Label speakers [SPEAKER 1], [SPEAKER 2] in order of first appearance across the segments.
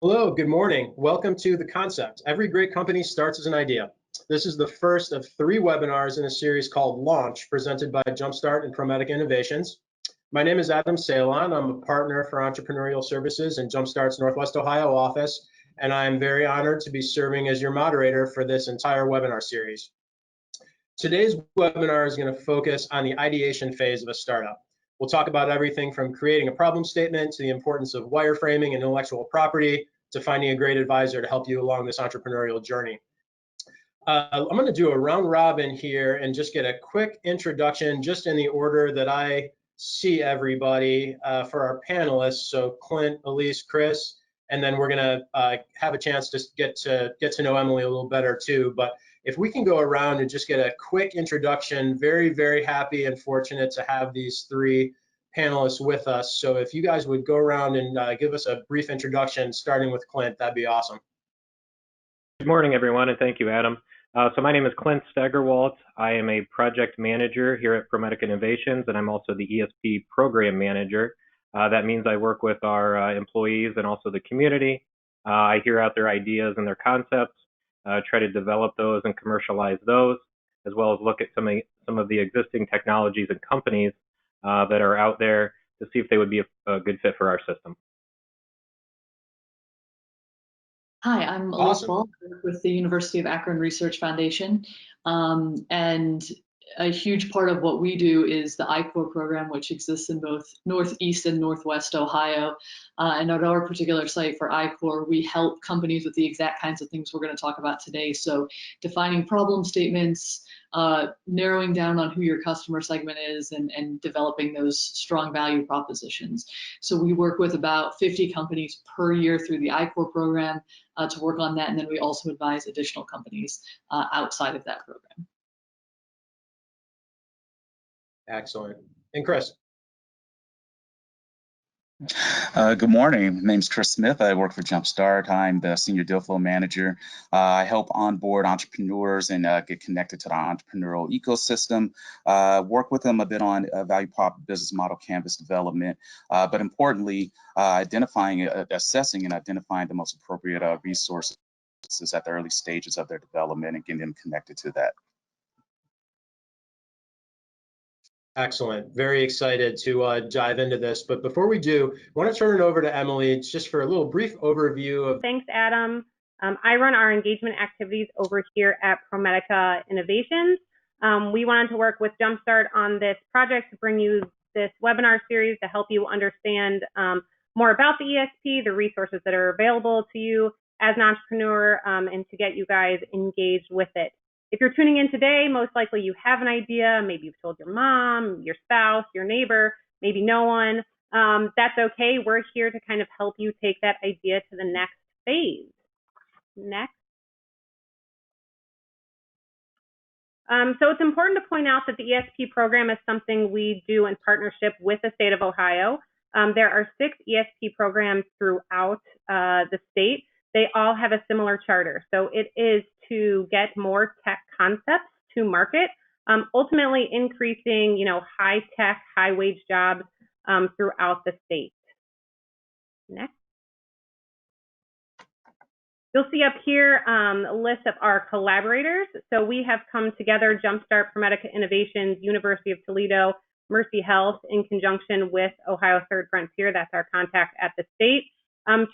[SPEAKER 1] Hello, good morning. Welcome to The Concept. Every great company starts as an idea. This is the first of 3 webinars in a series called Launch, presented by JumpStart and ProMedica Innovations. My name is Adam Salon. I'm a partner for entrepreneurial services in JumpStart's Northwest Ohio office, and I'm very honored to be serving as your moderator for this entire webinar series. Today's webinar is going to focus on the ideation phase of a startup. We'll talk about everything from creating a problem statement to the importance of wireframing and intellectual property to finding a great advisor to help you along this entrepreneurial journey. I'm going to do a round robin here and just get a quick introduction just in the order that I see everybody for our panelists. So Clint, Elise, Chris, and then we're going to have a chance to get to know Emily a little better too. But if we can go around and just get a quick introduction, very, very happy and fortunate to have these 3 panelists with us. So if you guys would go around and give us a brief introduction, starting with Clint, that'd be awesome.
[SPEAKER 2] Good morning, everyone, and thank you, Adam. So my name is Clint Stegerwalt. I am a project manager here at ProMedica Innovations, and I'm also the ESP program manager. That means I work with our employees and also the community. I hear out their ideas and their concepts, try to develop those and commercialize those, as well as look at some of the existing technologies and companies that are out there to see if they would be a good fit for our system.
[SPEAKER 3] Hi, I'm Elise Ball with the University of Akron Research Foundation, and a huge part of what we do is the I-Corps program, which exists in both Northeast and Northwest Ohio. And at our particular site for I-Corps, we help companies with the exact kinds of things we're going to talk about today. So defining problem statements, narrowing down on who your customer segment is, and developing those strong value propositions. So we work with about 50 companies per year through the I-Corps program to work on that, and then we also advise additional companies outside of that program.
[SPEAKER 1] Excellent. And Chris?
[SPEAKER 4] Good morning. My name's Chris Smith. I work for JumpStart. I'm the senior deal flow manager. I help onboard entrepreneurs and get connected to the entrepreneurial ecosystem. Work with them a bit on value prop business model canvas development, but importantly, assessing and identifying the most appropriate resources at the early stages of their development and getting them connected to that.
[SPEAKER 1] Excellent. Very excited to dive into this. But before we do, I want to turn it over to Emily just for a little brief overview of.
[SPEAKER 5] Thanks, Adam. I run our engagement activities over here at ProMedica Innovations. We wanted to work with JumpStart on this project to bring you this webinar series to help you understand more about the ESP, the resources that are available to you as an entrepreneur, and to get you guys engaged with it. If you're tuning in today, most likely you have an idea. Maybe you've told your mom, your spouse, your neighbor, maybe no one. That's okay. We're here to kind of help you take that idea to the next phase. Next. So it's important to point out that the ESP program is something we do in partnership with the state of Ohio. There are 6 ESP programs throughout the state. They all have a similar charter. So it is to get more tech concepts to market, ultimately increasing, high tech, high wage jobs throughout the state. Next. You'll see up here a list of our collaborators. So we have come together, JumpStart, ProMedica Innovations, University of Toledo, Mercy Health, in conjunction with Ohio Third Frontier, that's our contact at the state,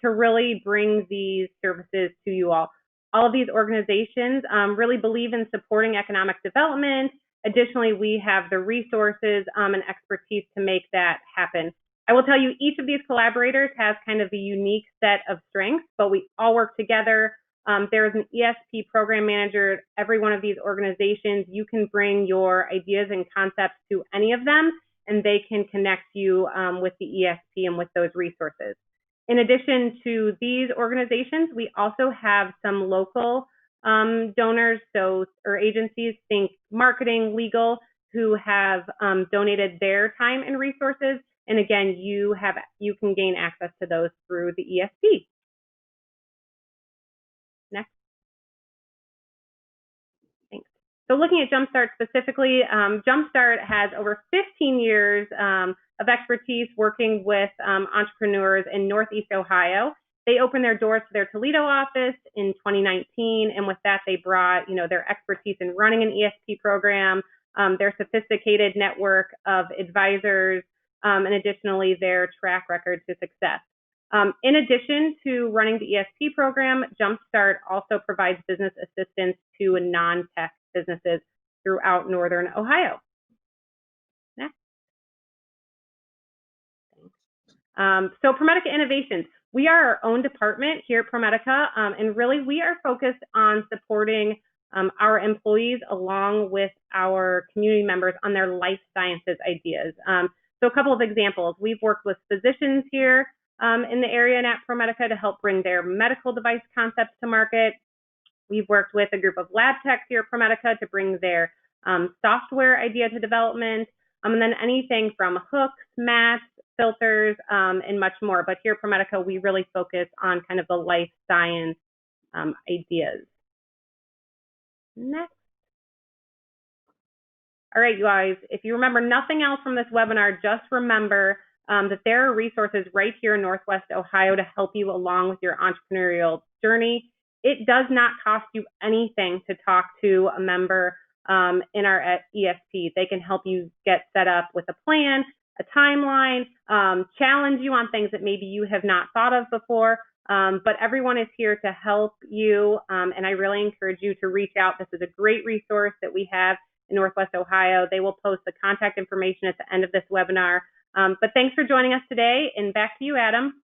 [SPEAKER 5] to really bring these services to you all. All of these organizations really believe in supporting economic development. Additionally, we have the resources and expertise to make that happen. I will tell you, each of these collaborators has kind of a unique set of strengths, but we all work together. There is an ESP program manager at every one of these organizations. You can bring your ideas and concepts to any of them, and they can connect you with the ESP and with those resources. In addition to these organizations, we also have some local donors, or agencies, think marketing, legal, who have donated their time and resources. And again, you can gain access to those through the ESP. Next. Thanks. So looking at JumpStart specifically, JumpStart has over 15 years of expertise working with entrepreneurs in Northeast Ohio. They opened their doors to their Toledo office in 2019, and with that, they brought, their expertise in running an ESP program, their sophisticated network of advisors, and additionally, their track record to success. In addition to running the ESP program, JumpStart also provides business assistance to non-tech businesses throughout Northern Ohio. Next. So ProMedica Innovations, we are our own department here at ProMedica, and really we are focused on supporting our employees along with our community members on their life sciences ideas. So a couple of examples, we've worked with physicians here in the area and at ProMedica to help bring their medical device concepts to market. We've worked with a group of lab techs here at ProMedica to bring their software idea to development, and then anything from hooks, mats, filters, and much more. But here at ProMedica, we really focus on kind of the life science ideas. Next. All right, you guys, if you remember nothing else from this webinar, just remember that there are resources right here in Northwest Ohio to help you along with your entrepreneurial journey. It does not cost you anything to talk to a member in our ESP. They can help you get set up with a plan, a timeline, challenge you on things that maybe you have not thought of before. But everyone is here to help you, and I really encourage you to reach out. This is a great resource that we have in Northwest Ohio. They will post the contact information at the end of this webinar. But thanks for joining us today, and back to you, Adam.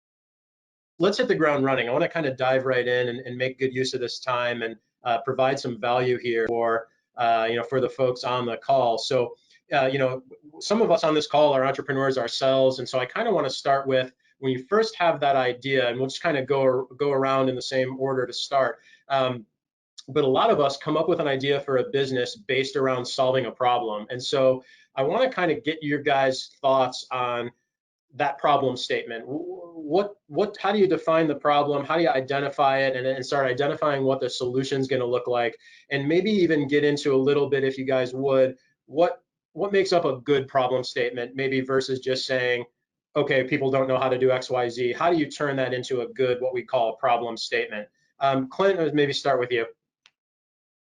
[SPEAKER 1] Let's hit the ground running. I want to kind of dive right in and make good use of this time and provide some value here for for the folks on the call. So some of us on this call are entrepreneurs ourselves, and so I kind of want to start with when you first have that idea, and we'll just kind of go around in the same order to start. But a lot of us come up with an idea for a business based around solving a problem. And so I want to kind of get your guys' thoughts on that problem statement. How do you define the problem? How do you identify it and start identifying what the solution is going to look like? And maybe even get into a little bit, if you guys would, what makes up a good problem statement, maybe versus just saying, okay, people don't know how to do X, Y, Z. How do you turn that into a good, what we call a problem statement? Clint, maybe start with you.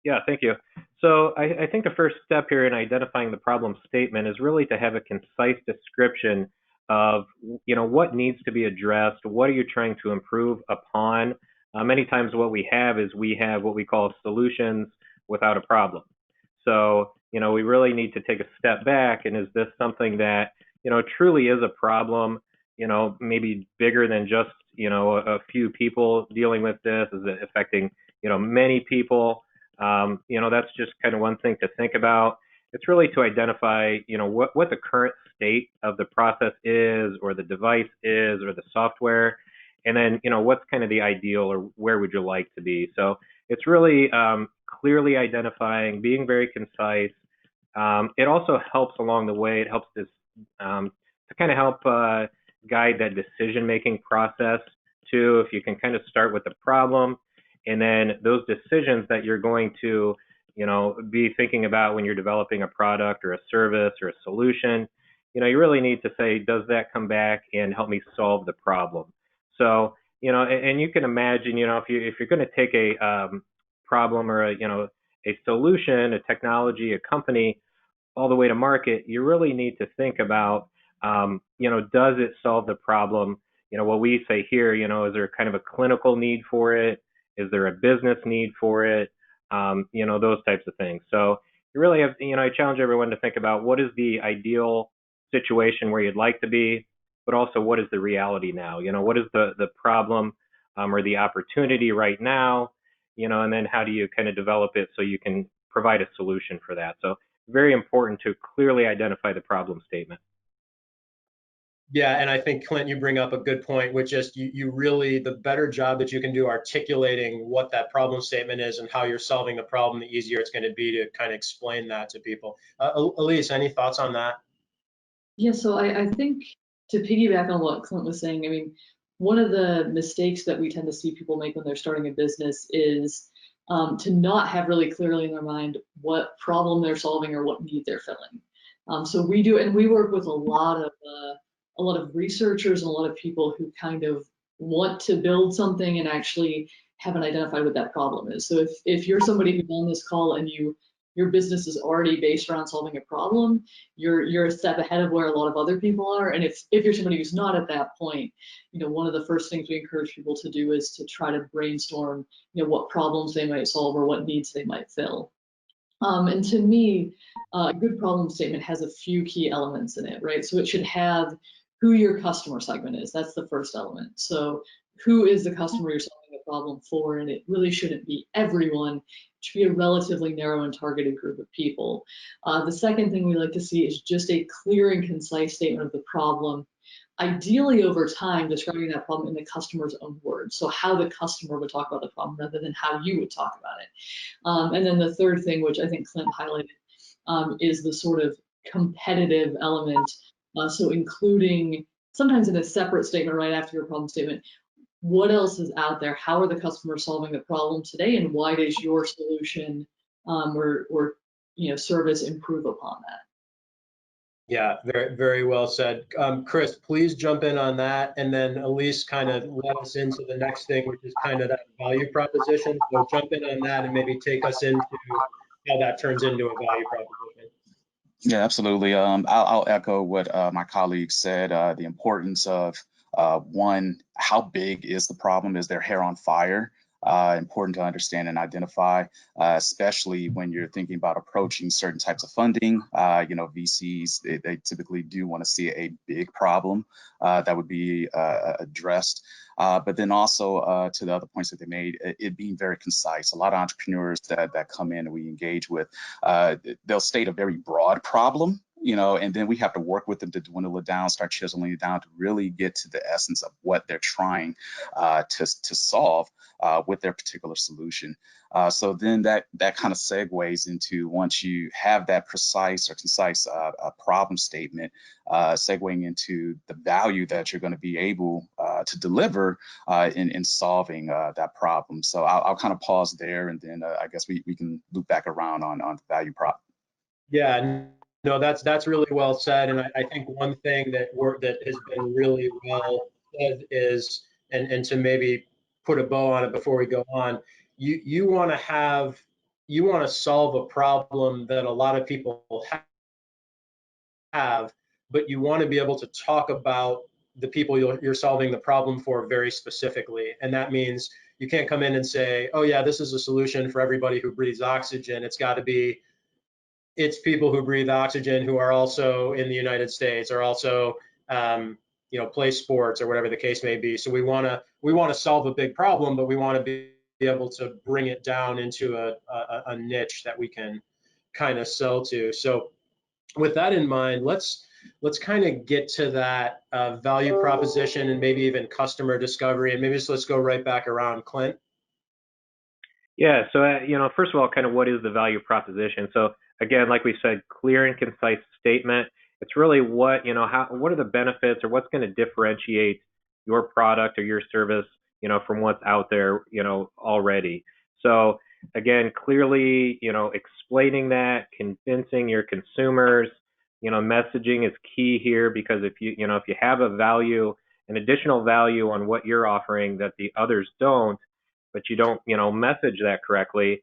[SPEAKER 2] Yeah, thank you. So I think the first step here in identifying the problem statement is really to have a concise description of what needs to be addressed, what are you trying to improve upon. Many times what we have is what we call solutions without a problem. So we really need to take a step back, and is this something that truly is a problem, maybe bigger than just a few people dealing with this? Is it affecting many people? That's just kind of one thing to think about. It's really to identify, what the current state of the process is, or the device is, or the software, and then, what's kind of the ideal, or where would you like to be? So it's really clearly identifying, being very concise. It also helps along the way. It helps to kind of help guide that decision-making process too. If you can kind of start with the problem, and then those decisions that you're going to, be thinking about when you're developing a product or a service or a solution, you really need to say, does that come back and help me solve the problem? So, and you can imagine, if you're going to take a problem or a solution, a technology, a company, all the way to market, you really need to think about, does it solve the problem? What we say here, is there kind of a clinical need for it? Is there a business need for it? Those types of things. So you really have, I challenge everyone to think about what is the ideal situation where you'd like to be, but also what is the reality now? What is the problem or the opportunity right now? And then how do you kind of develop it so you can provide a solution for that? So very important to clearly identify the problem statement.
[SPEAKER 1] Yeah, and I think, Clint, you bring up a good point, which is you really, the better job that you can do articulating what that problem statement is and how you're solving the problem, the easier it's going to be to kind of explain that to people. Elise, any thoughts on that?
[SPEAKER 3] Yeah, so I think to piggyback on what Clint was saying, I mean, one of the mistakes that we tend to see people make when they're starting a business is to not have really clearly in their mind what problem they're solving or what need they're filling. So we do, and we work with a lot of researchers and a lot of people who kind of want to build something and actually haven't identified what that problem is. So if you're somebody who's on this call and your business is already based around solving a problem, you're a step ahead of where a lot of other people are. And if you're somebody who's not at that point, one of the first things we encourage people to do is to try to brainstorm, what problems they might solve or what needs they might fill. And to me, a good problem statement has a few key elements in it, right? So it should have who your customer segment is. That's the first element. So who is the customer you're solving the problem for? And it really shouldn't be everyone. It should be a relatively narrow and targeted group of people. The second thing we like to see is just a clear and concise statement of the problem. Ideally, over time, describing that problem in the customer's own words. So how the customer would talk about the problem rather than how you would talk about it. And then the third thing, which I think Clint highlighted, is the sort of competitive element. So including, sometimes in a separate statement right after your problem statement, what else is out there? How are the customers solving the problem today? And why does your solution or service improve upon that?
[SPEAKER 1] Yeah, very, very well said. Chris, please jump in on that, and then Elise kind of led us into the next thing, which is kind of that value proposition. So jump in on that and maybe take us into how that turns into a value proposition.
[SPEAKER 4] Yeah, absolutely. I'll echo what my colleague said, the importance of one, how big is the problem? Is their hair on fire? Important to understand and identify, especially when you're thinking about approaching certain types of funding. VCs, they typically do want to see a big problem that would be addressed. But then also to the other points that they made, it being very concise. A lot of entrepreneurs that come in and we engage with, they'll state a very broad problem, and then we have to work with them to dwindle it down, start chiseling it down to really get to the essence of what they're trying to solve with their particular solution. So then that kind of segues into, once you have that precise or concise problem statement, segueing into the value that you're going to be able to deliver in solving that problem. So I'll kind of pause there, and then I guess we can loop back around on the value prop.
[SPEAKER 1] Yeah, no, that's really well said. And I think one thing that has been really well said is, and to maybe put a bow on it before we go on, you want to solve a problem that a lot of people have, but you want to be able to talk about the people you're solving the problem for very specifically. And that means you can't come in and say, oh yeah, this is a solution for everybody who breathes oxygen. It's people who breathe oxygen who are also in the United States, or also play sports or whatever the case may be. So we want to solve a big problem, but we want to be able to bring it down into a niche that we can kind of sell to. So with that in mind, let's kind of get to that value proposition and maybe even customer discovery, and maybe let's go right back around. Clint.
[SPEAKER 2] Yeah, so first of all, kind of what is the value proposition? So again, like we said, clear and concise statement. It's really what are the benefits, or what's going to differentiate your product or your service, from what's out there, already. So again, clearly, explaining that, convincing your consumers, messaging is key here, because if you have a value, an additional value on what you're offering that the others don't, but you don't, message that correctly,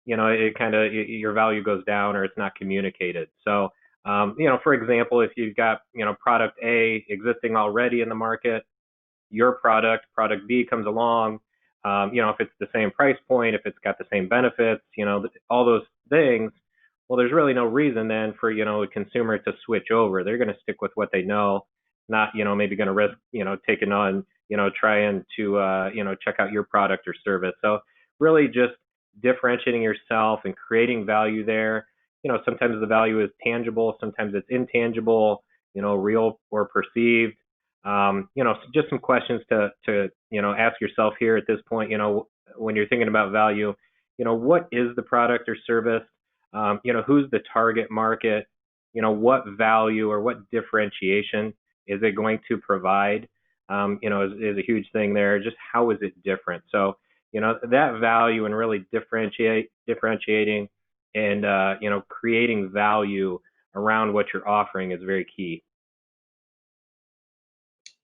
[SPEAKER 2] it kind of, your value goes down, or it's not communicated. So, for example, if you've got, product A existing already in the market, your product B comes along, if it's the same price point, if it's got the same benefits, all those things, well, there's really no reason then for, a consumer to switch over. They're going to stick with what they know, not, maybe going to risk, taking on, trying to, check out your product or service. So really just differentiating yourself and creating value there. Sometimes the value is tangible, sometimes it's intangible, real or perceived. Just some questions to ask yourself here at this point, when you're thinking about value, what is the product or service? Who's the target market? What value or what differentiation is it going to provide? Is a huge thing there. Just how is it different? So, that value and really differentiating and, creating value around what you're offering is very key.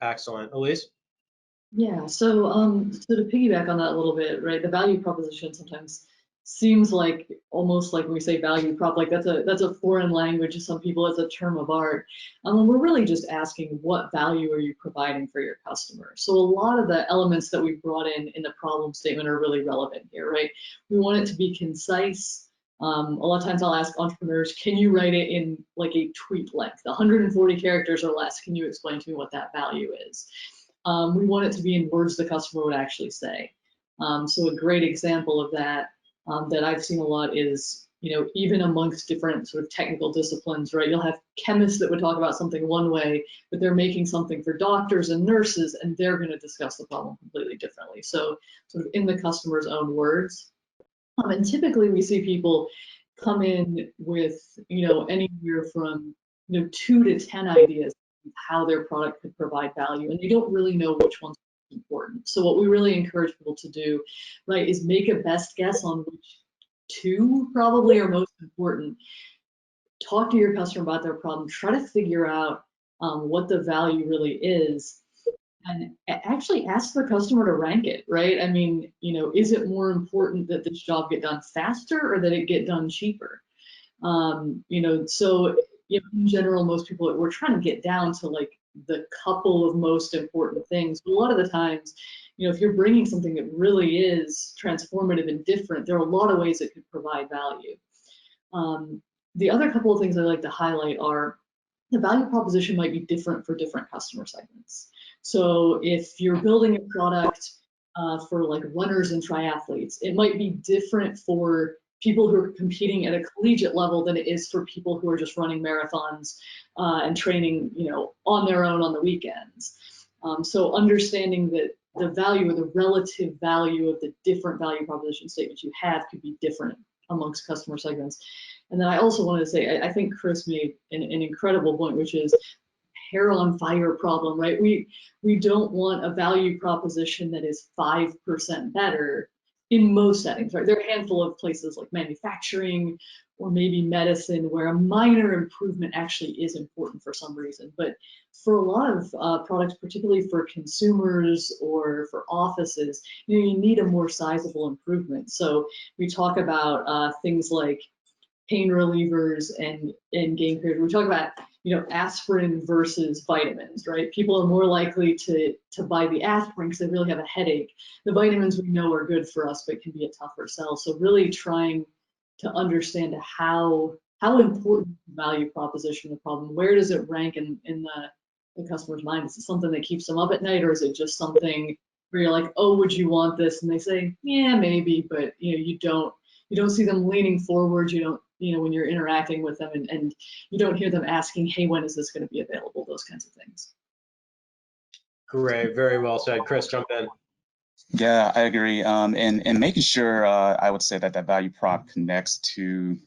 [SPEAKER 1] Excellent. Elise?
[SPEAKER 3] Yeah, so to piggyback on that a little bit, right? The value proposition sometimes seems like almost like when we say value prop, like that's a foreign language to some people, it's a term of art. And we're really just asking what value are you providing for your customer? So a lot of the elements that we brought in the problem statement are really relevant here, right? We want it to be concise. A lot of times I'll ask entrepreneurs, can you write it in like a tweet length, 140 characters or less? Can you explain to me what that value is? We want it to be in words the customer would actually say. So a great example of that that I've seen a lot is, even amongst different sort of technical disciplines, right? You'll have chemists that would talk about something one way, but they're making something for doctors and nurses, and they're going to discuss the problem completely differently. So sort of in the customer's own words. And typically we see people come in with, anywhere from, 2 to 10 ideas of how their product could provide value, and they don't really know which one's important. So what we really encourage people to do, right, is make a best guess on which 2 probably are most important. Talk to your customer about their problem, try to figure out what the value really is, and actually ask the customer to rank it, right? I mean, is it more important that this job get done faster or that it get done cheaper? So in general, most people, we're trying to get down to like the couple of most important things. But a lot of the times, if you're bringing something that really is transformative and different, there are a lot of ways it could provide value. The other couple of things I like to highlight are the value proposition might be different for different customer segments. So if you're building a product for like runners and triathletes, it might be different for people who are competing at a collegiate level than it is for people who are just running marathons and training, on their own on the weekends. So understanding that the value or the relative value of the different value proposition statements you have could be different amongst customer segments. And then I also wanted to say, I think Chris made an incredible point, which is hair on fire problem, right? We don't want a value proposition that is 5% better in most settings, right? There are a handful of places like manufacturing or maybe medicine where a minor improvement actually is important for some reason. But for a lot of products, particularly for consumers or for offices, you need a more sizable improvement. So we talk about things like pain relievers and gain period. We talk about, aspirin versus vitamins, right? People are more likely to buy the aspirin because they really have a headache. The vitamins we know are good for us, but can be a tougher sell. So really trying to understand how important the value proposition of the problem, where does it rank in the customer's mind? Is it something that keeps them up at night, or is it just something where you're like, oh, would you want this? And they say, yeah, maybe, but you don't see them leaning forward. You don't, when you're interacting with them, and you don't hear them asking, hey, when is this going to be available? Those kinds of things.
[SPEAKER 1] Great, very well said. Chris, jump in.
[SPEAKER 4] Yeah, I agree. And making sure, I would say that value prop connects to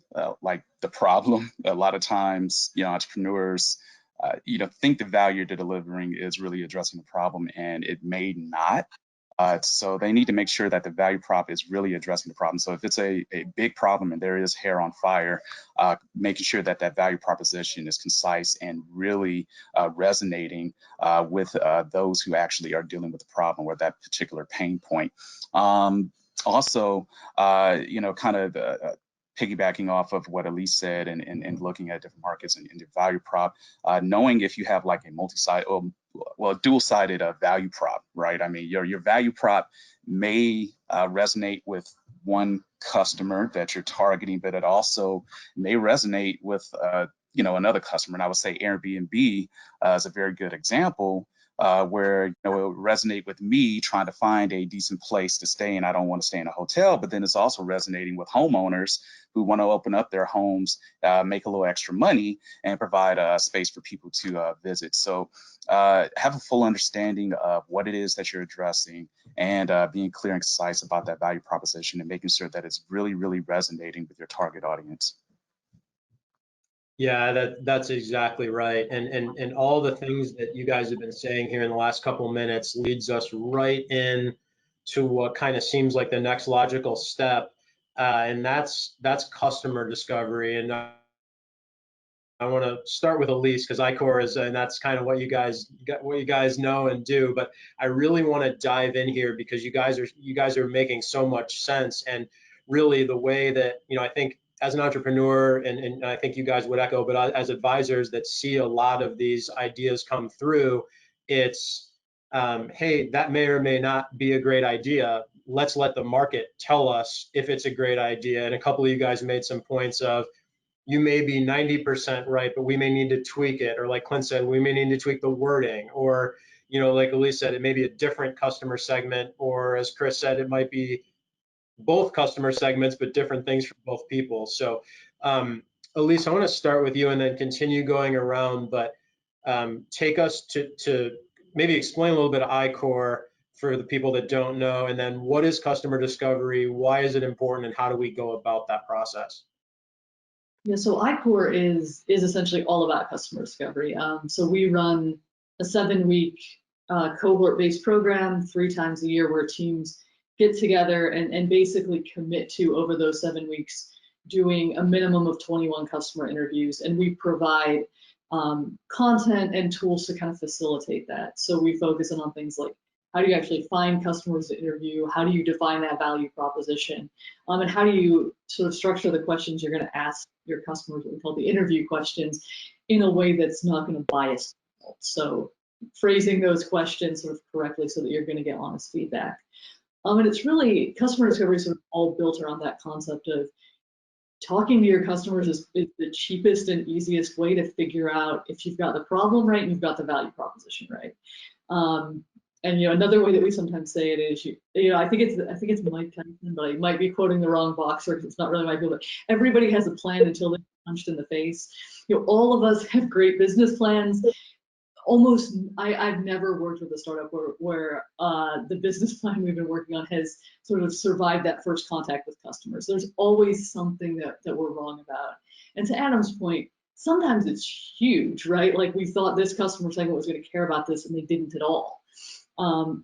[SPEAKER 4] like the problem. A lot of times, entrepreneurs, think the value they're delivering is really addressing the problem, and it may not. So they need to make sure that the value prop is really addressing the problem. So if it's a big problem and there is hair on fire, making sure that value proposition is concise and really resonating with those who actually are dealing with the problem or that particular pain point. Also, kind of piggybacking off of what Elise said and looking at different markets and the value prop, knowing if you have like a multi-sided, well, dual-sided value prop, right? I mean, your value prop may resonate with one customer that you're targeting, but it also may resonate with, another customer. And I would say Airbnb is a very good example where it will resonate with me trying to find a decent place to stay, and I don't want to stay in a hotel, but then it's also resonating with homeowners who want to open up their homes, make a little extra money, and provide a space for people to visit. So have a full understanding of what it is that you're addressing, and being clear and concise about that value proposition and making sure that it's really, really resonating with your target audience.
[SPEAKER 1] Yeah, that's exactly right. And all the things that you guys have been saying here in the last couple of minutes leads us right in to what kind of seems like the next logical step, and that's customer discovery. And I want to start with Elise because iCore is, and that's kind of what you guys know and do. But I really want to dive in here because you guys are making so much sense, and really the way that I think as an entrepreneur, and I think you guys would echo, but as advisors that see a lot of these ideas come through, it's hey, that may or may not be a great idea. Let's let the market tell us if it's a great idea. And a couple of you guys made some points of, you may be 90% right, but we may need to tweak it. Or like Clint said, we may need to tweak the wording. Or, like Elise said, it may be a different customer segment. Or as Chris said, it might be both customer segments, but different things for both people. So Elise, I want to start with you and then continue going around, but take us to maybe explain a little bit of iCore for the people that don't know, and then what is customer discovery, why is it important, and how do we go about that process?
[SPEAKER 3] Yeah, so iCore is essentially all about customer discovery. So we run a 7-week cohort-based program 3 times a year where teams get together and basically commit to, over those 7 weeks, doing a minimum of 21 customer interviews. And we provide content and tools to kind of facilitate that. So we focus on things like, how do you actually find customers to interview? How do you define that value proposition? And how do you sort of structure the questions you're going to ask your customers, what we call the interview questions, in a way that's not going to bias them. So phrasing those questions sort of correctly so that you're going to get honest feedback. And it's really, customer discovery is sort of all built around that concept of talking to your customers is the cheapest and easiest way to figure out if you've got the problem right and you've got the value proposition right. And another way that we sometimes say it is, I think it's Mike Tyson, but I might be quoting the wrong boxer because it's not really my field. But everybody has a plan until they're punched in the face. All of us have great business plans. I've never worked with a startup where the business plan we've been working on has sort of survived that first contact with customers. There's always something that we're wrong about. And to Adam's point, sometimes it's huge, right? Like we thought this customer segment was going to care about this and they didn't at all.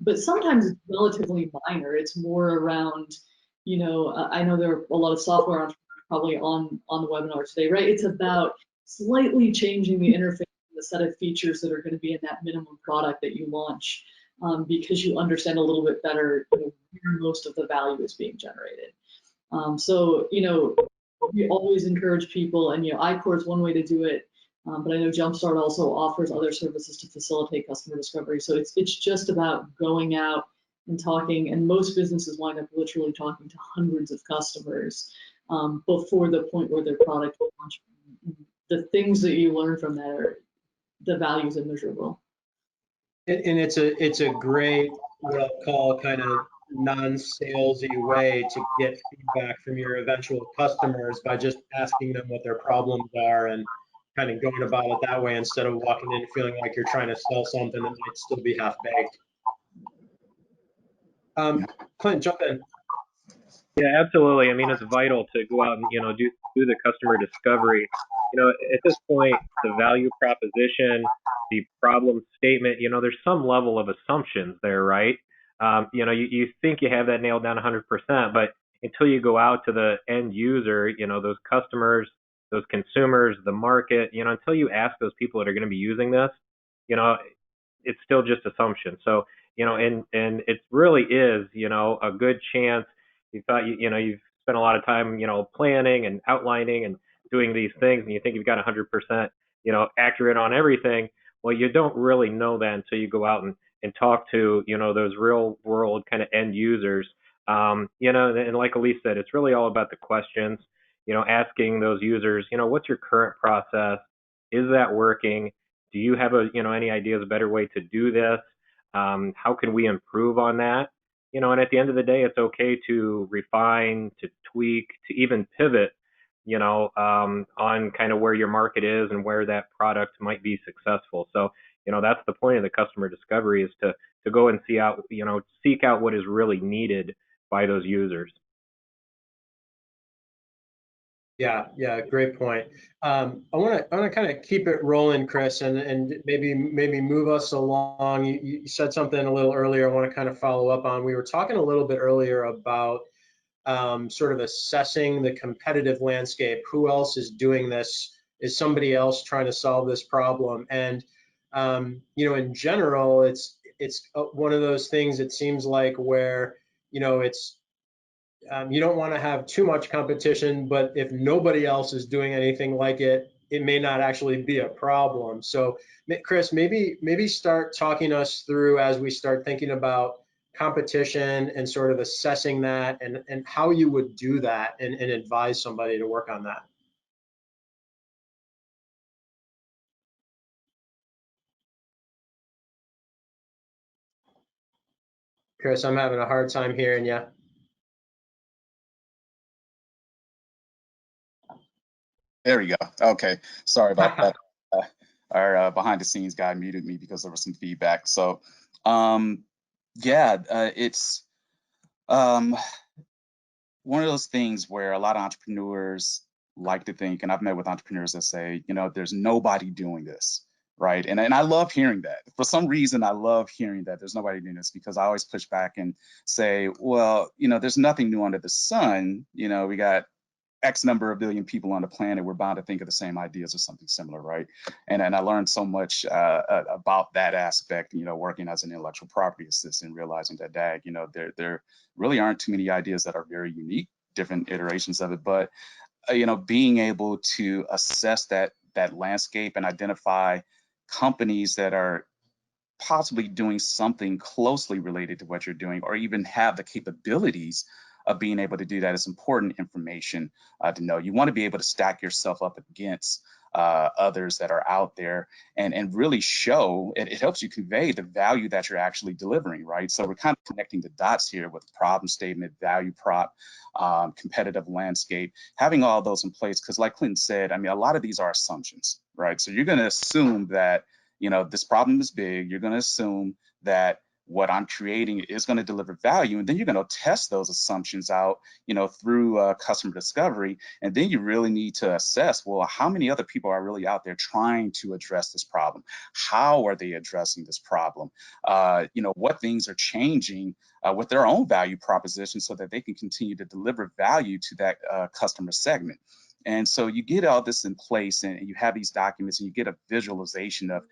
[SPEAKER 3] But sometimes it's relatively minor. It's more around, I know there are a lot of software entrepreneurs probably on the webinar today, right? It's about slightly changing the interface, the set of features that are going to be in that minimum product that you launch, because you understand a little bit better where most of the value is being generated. So we always encourage people, and iCore is one way to do it. But I know JumpStart also offers other services to facilitate customer discovery. So it's just about going out and talking, and most businesses wind up literally talking to hundreds of customers before the point where their product will launch. The things that you learn from that are the values are measurable.
[SPEAKER 1] And it's a great, what I'll call kind of non-salesy way to get feedback from your eventual customers by just asking them what their problems are and kind of going about it that way instead of walking in feeling like you're trying to sell something that might still be half-baked. Clint, jump in.
[SPEAKER 2] Yeah, absolutely. I mean, it's vital to go out and do the customer discovery. At this point, the value proposition, the problem statement, there's some level of assumptions there, right? You think you have that nailed down 100%, but until you go out to the end user, those customers, those consumers, the market, until you ask those people that are going to be using this, it's still just assumption. So, and it really is, a good chance. You thought, you've spent a lot of time, planning and outlining and doing these things, and you think you've got 100%, accurate on everything. Well, you don't really know that until you go out and talk to, those real world kind of end users. And like Elise said, it's really all about the questions, asking those users, what's your current process? Is that working? Do you have any ideas, a better way to do this? How can we improve on that? And at the end of the day, it's okay to refine, to tweak, to even pivot, on kind of where your market is and where that product might be successful. So, that's the point of the customer discovery, is to go and seek out what is really needed by those users.
[SPEAKER 1] Yeah, great point. I want to kind of keep it rolling, Chris, and maybe move us along. You said something a little earlier I want to kind of follow up on. We were talking a little bit earlier about sort of assessing the competitive landscape. Who else is doing this is somebody else trying to solve this problem. And you know, in general, it's one of those things, it seems like, where, you know, it's you don't want to have too much competition, but if nobody else is doing anything like it, it may not actually be a problem. So Chris, maybe start talking us through, as we start thinking about competition and sort of assessing that, and how you would do that, and advise somebody to work on that. Chris, I'm having a hard time hearing you.
[SPEAKER 4] There we go. Okay, sorry about that. Our behind the scenes guy muted me because there was some feedback. So yeah, it's one of those things where a lot of entrepreneurs like to think, and I've met with entrepreneurs that say, you know, there's nobody doing this, right? And I love hearing that. For some reason, I love hearing that there's nobody doing this, because I always push back and say, well, you know, there's nothing new under the sun. You know, we got X number of billion people on the planet. We're bound to think of the same ideas or something similar, right? And I learned so much about that aspect, you know, working as an intellectual property assistant, realizing that, you know, there really aren't too many ideas that are very unique, different iterations of it. But you know, being able to assess that landscape and identify companies that are possibly doing something closely related to what you're doing, or even have the capabilities of being able to do that, is important information to know. You want to be able to stack yourself up against others that are out there, and really show, it helps you convey the value that you're actually delivering, right? So we're kind of connecting the dots here with problem statement, value prop, competitive landscape, having all those in place, because like Clinton said, I mean, a lot of these are assumptions, right? So you're going to assume that, you know, this problem is big. You're going to assume that what I'm creating is going to deliver value, and then you're going to test those assumptions out, you know, through customer discovery. And then you really need to assess, well, how many other people are really out there trying to address this problem? How are they addressing this problem? You know, what things are changing with their own value proposition, so that they can continue to deliver value to that customer segment. And so you get all this in place, and you have these documents, and you get a visualization of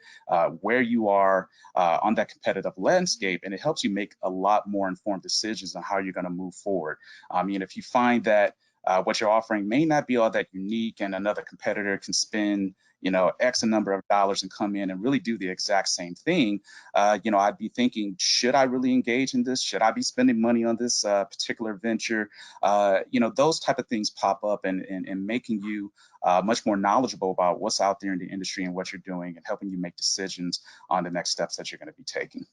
[SPEAKER 4] where you are on that competitive landscape, and it helps you make a lot more informed decisions on how you're going to move forward. I mean, if you find that what you're offering may not be all that unique, and another competitor can spend, you know, X number of dollars and come in and really do the exact same thing, you know, I'd be thinking, should I really engage in this? Should I be spending money on this particular venture? You know, those type of things pop up, and making you much more knowledgeable about what's out there in the industry and what you're doing, and helping you make decisions on the next steps that you're going to be taking.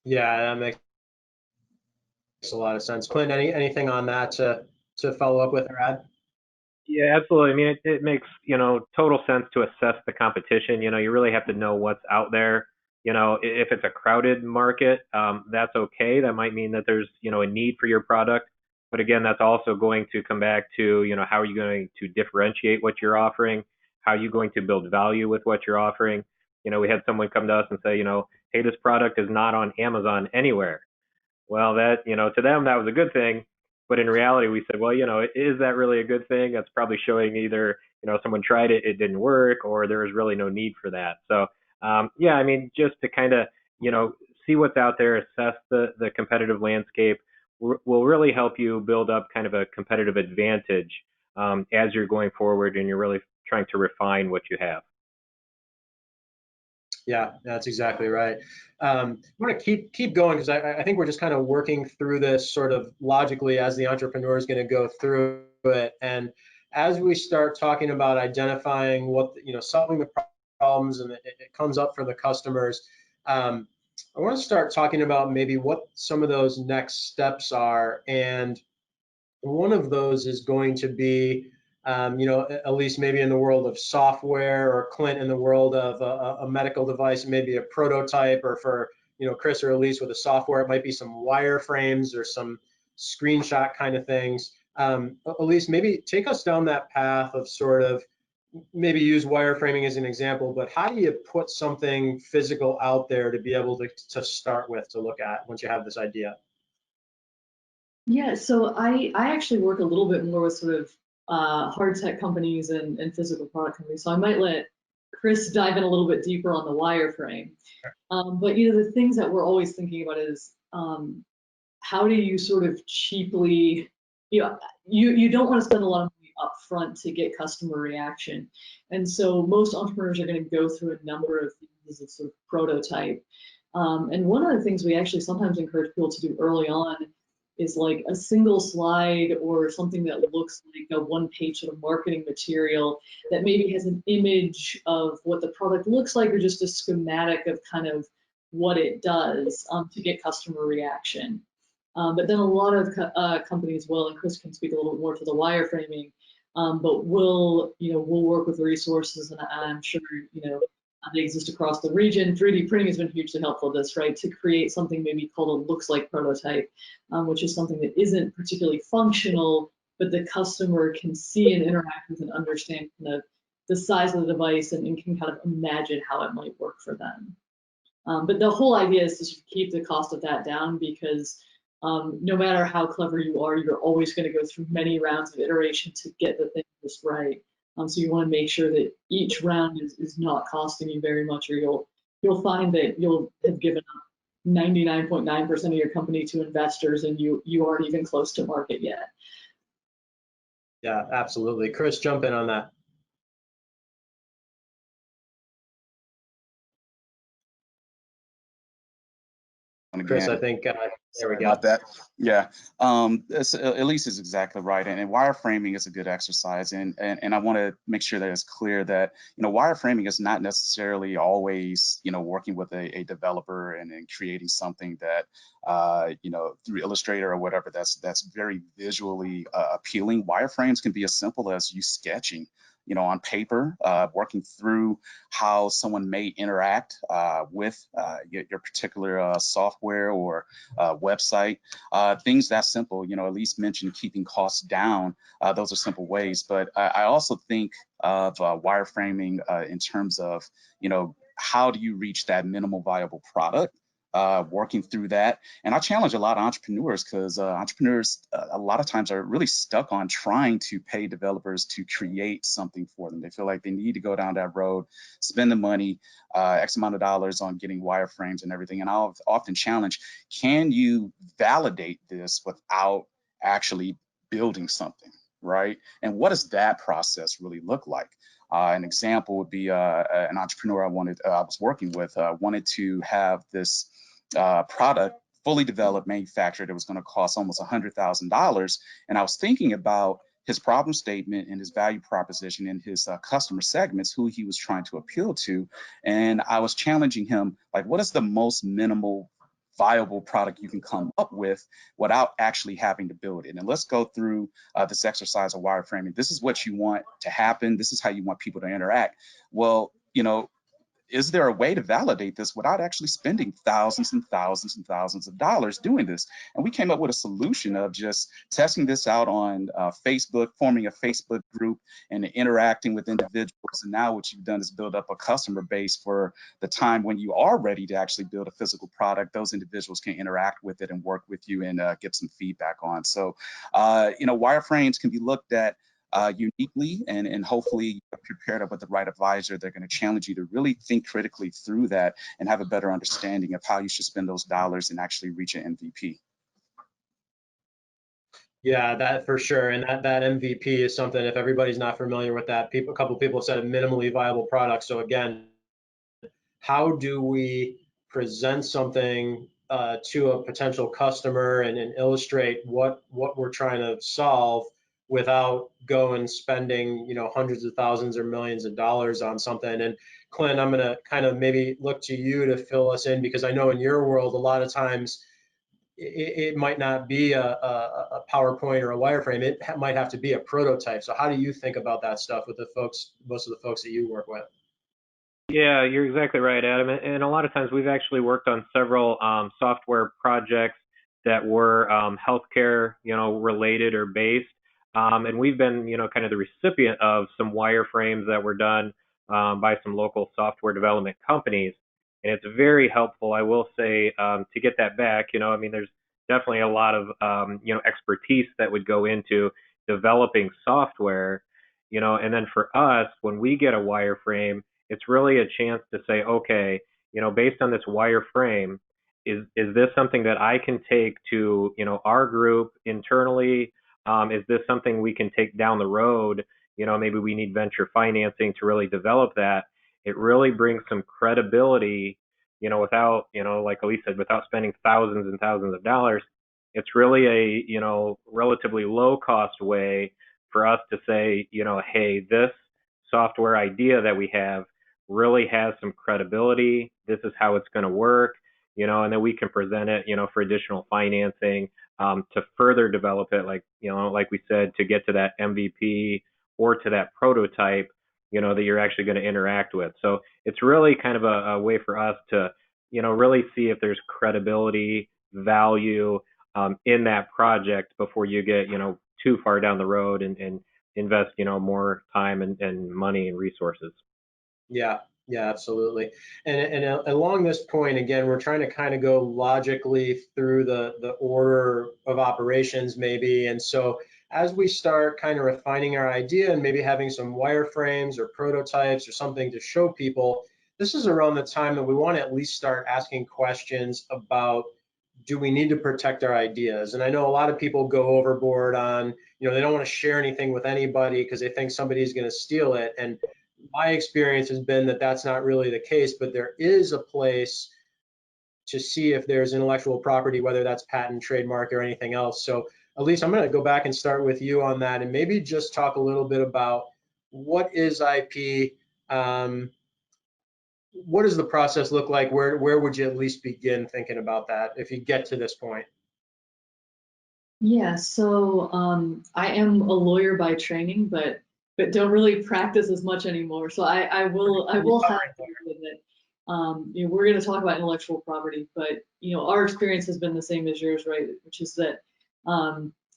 [SPEAKER 1] Yeah, that makes a lot of sense. Clint, anything on that to follow up with or add?
[SPEAKER 2] Yeah, absolutely. I mean, it makes, you know, total sense to assess the competition. You know, you really have to know what's out there. You know, if it's a crowded market, that's okay. That might mean that there's, you know, a need for your product. But again, that's also going to come back to, you know, how are you going to differentiate what you're offering? How are you going to build value with what you're offering? You know, we had someone come to us and say, you know, hey, this product is not on Amazon anywhere. Well, that, you know, to them, that was a good thing. But in reality, we said, well, you know, is that really a good thing? That's probably showing either, you know, someone tried it, it didn't work, or there was really no need for that. So, yeah, I mean, just to kind of, you know, see what's out there, assess the competitive landscape will really help you build up kind of a competitive advantage as you're going forward, and you're really trying to refine what you have.
[SPEAKER 1] Yeah, that's exactly right. I want to keep going, because I think we're just kind of working through this sort of logically as the entrepreneur is going to go through it. And as we start talking about identifying what, you know, solving the problems, and it comes up for the customers, I want to start talking about maybe what some of those next steps are. And one of those is going to be, you know, at least maybe in the world of software, or Clint in the world of a medical device, maybe a prototype, or for, you know, Chris or Elise with a software, it might be some wireframes or some screenshot kind of things. Elise, maybe take us down that path of sort of, maybe use wireframing as an example, but how do you put something physical out there to be able to start with, to look at once you have this idea?
[SPEAKER 3] Yeah, so I actually work a little bit more with sort of hard tech companies and physical product companies. So I might let Chris dive in a little bit deeper on the wireframe. But the things that we're always thinking about is how do you sort of cheaply, you don't want to spend a lot of money up front to get customer reaction. And so most entrepreneurs are going to go through a number of things as a sort of prototype. And one of the things we actually sometimes encourage people to do early on is like a single slide or something that looks like a one-page sort of marketing material that maybe has an image of what the product looks like or just a schematic of kind of what it does to get customer reaction. But then a lot of companies will, and Chris can speak a little bit more to the wireframing, but we'll work with resources, and I'm sure they exist across the region. 3D printing has been hugely helpful with this, right? To create something maybe called a looks like prototype, which is something that isn't particularly functional, but the customer can see and interact with and understand kind of the size of the device and can kind of imagine how it might work for them. But the whole idea is to keep the cost of that down, because no matter how clever you are, you're always going to go through many rounds of iteration to get the thing just right. So you want to make sure that each round is not costing you very much, or you'll find that you'll have given up 99.9% of your company to investors, and you aren't even close to market yet.
[SPEAKER 1] Yeah, absolutely. Chris, jump in on that. Chris, I think there we go.
[SPEAKER 4] About that. Yeah, Elise is exactly right, and wireframing is a good exercise, and I want to make sure that it's clear that wireframing is not necessarily always working with a developer and creating something that through Illustrator or whatever that's very visually appealing. Wireframes can be as simple as you sketching on paper, working through how someone may interact with your particular software or website. Things that simple, at least mention keeping costs down. Those are simple ways. But I also think of wireframing in terms of, how do you reach that minimal viable product? Working through that. And I challenge a lot of entrepreneurs, because entrepreneurs a lot of times are really stuck on trying to pay developers to create something for them. They feel like they need to go down that road, spend the money, X amount of dollars on getting wireframes and everything. And I'll often challenge, can you validate this without actually building something, right? And what does that process really look like? An example would be an entrepreneur I was working with wanted to have this product fully developed, manufactured. It was going to cost almost $100,000. And I was thinking about his problem statement and his value proposition and his customer segments, who he was trying to appeal to. And I was challenging him, like, what is the most minimal viable product you can come up with without actually having to build it? And let's go through this exercise of wireframing. This is what you want to happen. This is how you want people to interact. Well, is there a way to validate this without actually spending thousands and thousands and thousands of dollars doing this? And we came up with a solution of just testing this out on Facebook, forming a Facebook group and interacting with individuals. And now what you've done is build up a customer base for the time when you are ready to actually build a physical product. Those individuals can interact with it and work with you and get some feedback on. So, wireframes can be looked at uniquely, and hopefully you're paired up with the right advisor. They're going to challenge you to really think critically through that and have a better understanding of how you should spend those dollars and actually reach an MVP.
[SPEAKER 1] Yeah, that for sure. And that MVP is something, if everybody's not familiar with that, a couple people have said a minimally viable product. So again, how do we present something to a potential customer and illustrate what we're trying to solve without going spending hundreds of thousands or millions of dollars on something? And Clint, I'm going to kind of maybe look to you to fill us in, because I know in your world a lot of times it might not be a PowerPoint or a wireframe. It might have to be a prototype. So how do you think about that stuff with most of the folks that you work with?
[SPEAKER 2] Yeah, you're exactly right, Adam. And a lot of times we've actually worked on several software projects that were healthcare, related or based. And we've been, kind of the recipient of some wireframes that were done by some local software development companies. And it's very helpful, I will say, to get that back. There's definitely a lot of, expertise that would go into developing software, and then for us, when we get a wireframe, it's really a chance to say, okay, based on this wireframe, is this something that I can take to, our group internally? Is this something we can take down the road? Maybe we need venture financing to really develop that. It really brings some credibility, without, like Elise said, without spending thousands and thousands of dollars. It's really a, relatively low cost way for us to say, hey, this software idea that we have really has some credibility. This is how it's going to work, and then we can present it, for additional financing, to further develop it, like, like we said, to get to that MVP or to that prototype, that you're actually going to interact with. So it's really kind of a way for us to, really see if there's credibility, value, in that project before you get, too far down the road and invest, more time and money and resources.
[SPEAKER 1] Yeah, yeah, absolutely. And along this point, again, we're trying to kind of go logically through the order of operations maybe. And so as we start kind of refining our idea and maybe having some wireframes or prototypes or something to show people, this is around the time that we want to at least start asking questions about, do we need to protect our ideas? And I know a lot of people go overboard on, they don't want to share anything with anybody because they think somebody's going to steal it. And my experience has been that that's not really the case, but there is a place to see if there's intellectual property, whether that's patent, trademark, or anything else. So Elise, I'm going to go back and start with you on that and maybe just talk a little bit about what is IP, what does the process look like? Where would you at least begin thinking about that if you get to this point?
[SPEAKER 3] Yeah, so I am a lawyer by training, but don't really practice as much anymore. So I will have to admit that we're going to talk about intellectual property, but our experience has been the same as yours, right? Which is that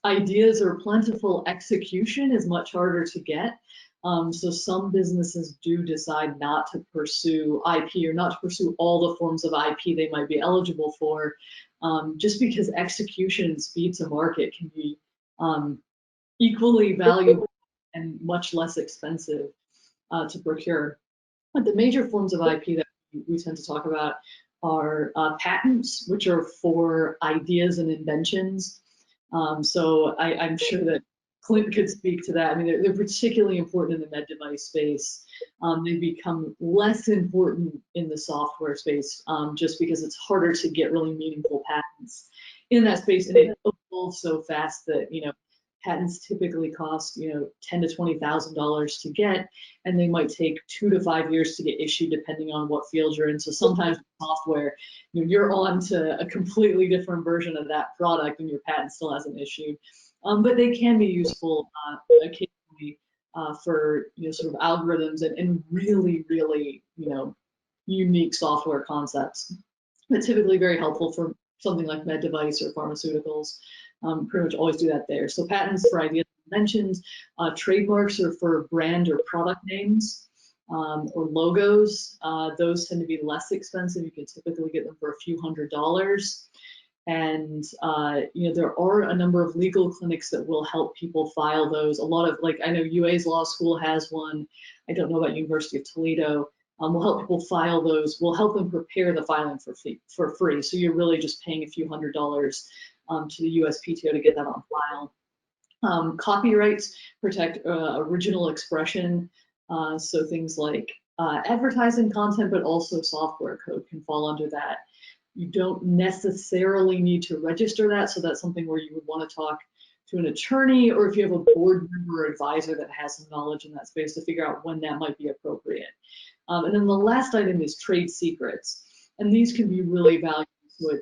[SPEAKER 3] ideas are plentiful, execution is much harder to get. So some businesses do decide not to pursue IP or not to pursue all the forms of IP they might be eligible for, just because execution and speed to market can be equally valuable and much less expensive to procure. But the major forms of IP that we tend to talk about are patents, which are for ideas and inventions. So I'm sure that Clint could speak to that. I mean, they're particularly important in the med device space. They become less important in the software space, just because it's harder to get really meaningful patents in that space, and it evolves so fast that patents typically cost $10,000 to $20,000 to get, and they might take 2 to 5 years to get issued depending on what field you're in. So sometimes with software, you're on to a completely different version of that product and your patent still hasn't issued. But they can be useful occasionally for sort of algorithms and really unique software concepts. But typically very helpful for something like med device or pharmaceuticals. Pretty much always do that there. So patents for ideas and inventions, trademarks are for brand or product names or logos. Those tend to be less expensive. You can typically get them for a few $100s. And there are a number of legal clinics that will help people file those. A lot of, like, I know UA's law school has one. I don't know about University of Toledo. We'll help people file those. We'll help them prepare the filing for free. So you're really just paying a few $100s to the USPTO to get that on file. Copyrights protect original expression. So things like advertising content, but also software code can fall under that. You don't necessarily need to register that, so that's something where you would want to talk to an attorney, or if you have a board member or advisor that has some knowledge in that space, to figure out when that might be appropriate. And then the last item is trade secrets, and these can be really valuable. So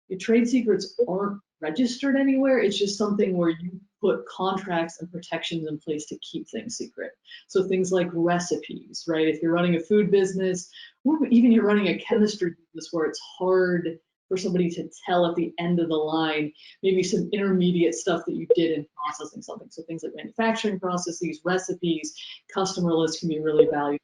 [SPEAKER 3] your trade secrets aren't registered anywhere. It's just something where you put contracts and protections in place to keep things secret. So things like recipes, right? If you're running a food business, or even you're running a chemistry business where it's hard for somebody to tell at the end of the line, maybe some intermediate stuff that you did in processing something. So things like manufacturing processes, recipes, customer lists can be really valuable.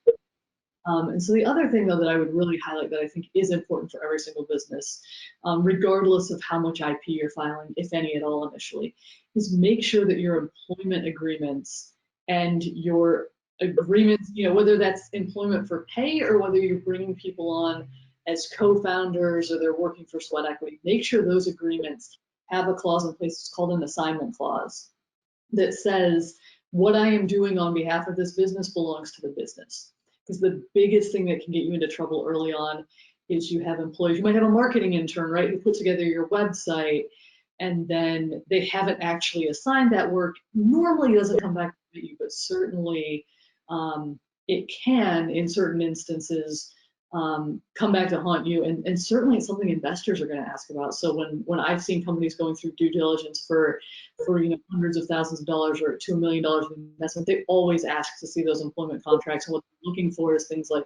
[SPEAKER 3] And so the other thing, though, that I would really highlight that I think is important for every single business, regardless of how much IP you're filing, if any at all initially, is make sure that your employment agreements and your agreements, whether that's employment for pay or whether you're bringing people on as co-founders or they're working for sweat equity, make sure those agreements have a clause in place. It's called an assignment clause that says what I am doing on behalf of this business belongs to the business. Because the biggest thing that can get you into trouble early on is you have employees, you might have a marketing intern, right, who put together your website, and then they haven't actually assigned that work. Normally it doesn't come back to you, but certainly it can, in certain instances, come back to haunt you. And certainly it's something investors are going to ask about. So when I've seen companies going through due diligence for hundreds of thousands of dollars or $2 million of investment, they always ask to see those employment contracts. And what they're looking for is things like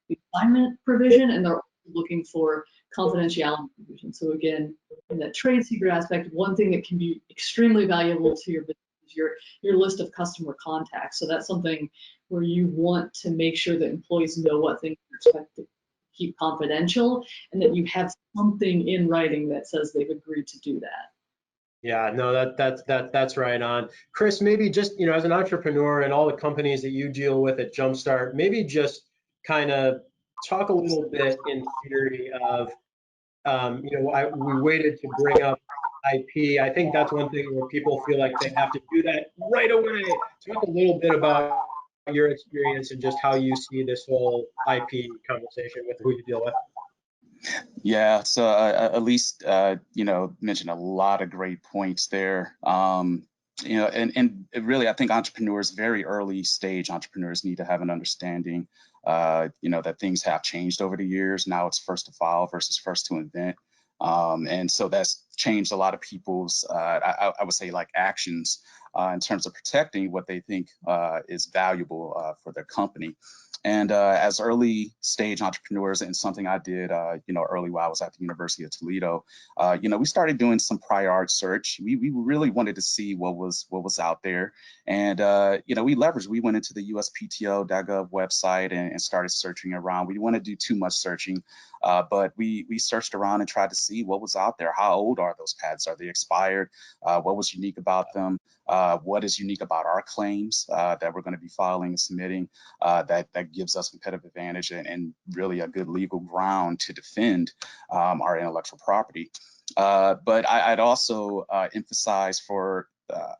[SPEAKER 3] the assignment provision, and they're also looking for confidentiality provision. So again, in that trade secret aspect, one thing that can be extremely valuable to your business is your list of customer contacts. So that's something where you want to make sure that employees know what things are expected to keep confidential, and that you have something in writing that says they've agreed to do that.
[SPEAKER 1] Yeah, no, that's right on. Chris, maybe just, as an entrepreneur and all the companies that you deal with at JumpStart, maybe just kind of talk a little bit in theory of, we waited to bring up IP. I think that's one thing where people feel like they have to do that right away. Talk a little bit about your experience and just how you see this whole IP conversation with who you deal with.
[SPEAKER 4] Yeah, so at least mentioned a lot of great points there. And really, I think entrepreneurs, very early stage entrepreneurs, need to have an understanding, that things have changed over the years. Now it's first to file versus first to invent. And so that's changed a lot of people's, I would say, like actions in terms of protecting what they think is valuable for their company. And as early stage entrepreneurs, and something I did, early while I was at the University of Toledo, we started doing some prior art search. We really wanted to see what was out there, and we went into the USPTO.gov website and started searching around. We didn't want to do too much searching, but we searched around and tried to see what was out there. How old are those patents? Are they expired? What was unique about them? What is unique about our claims that we're going to be filing and submitting that gives us competitive advantage and really a good legal ground to defend our intellectual property. But I'd also emphasize for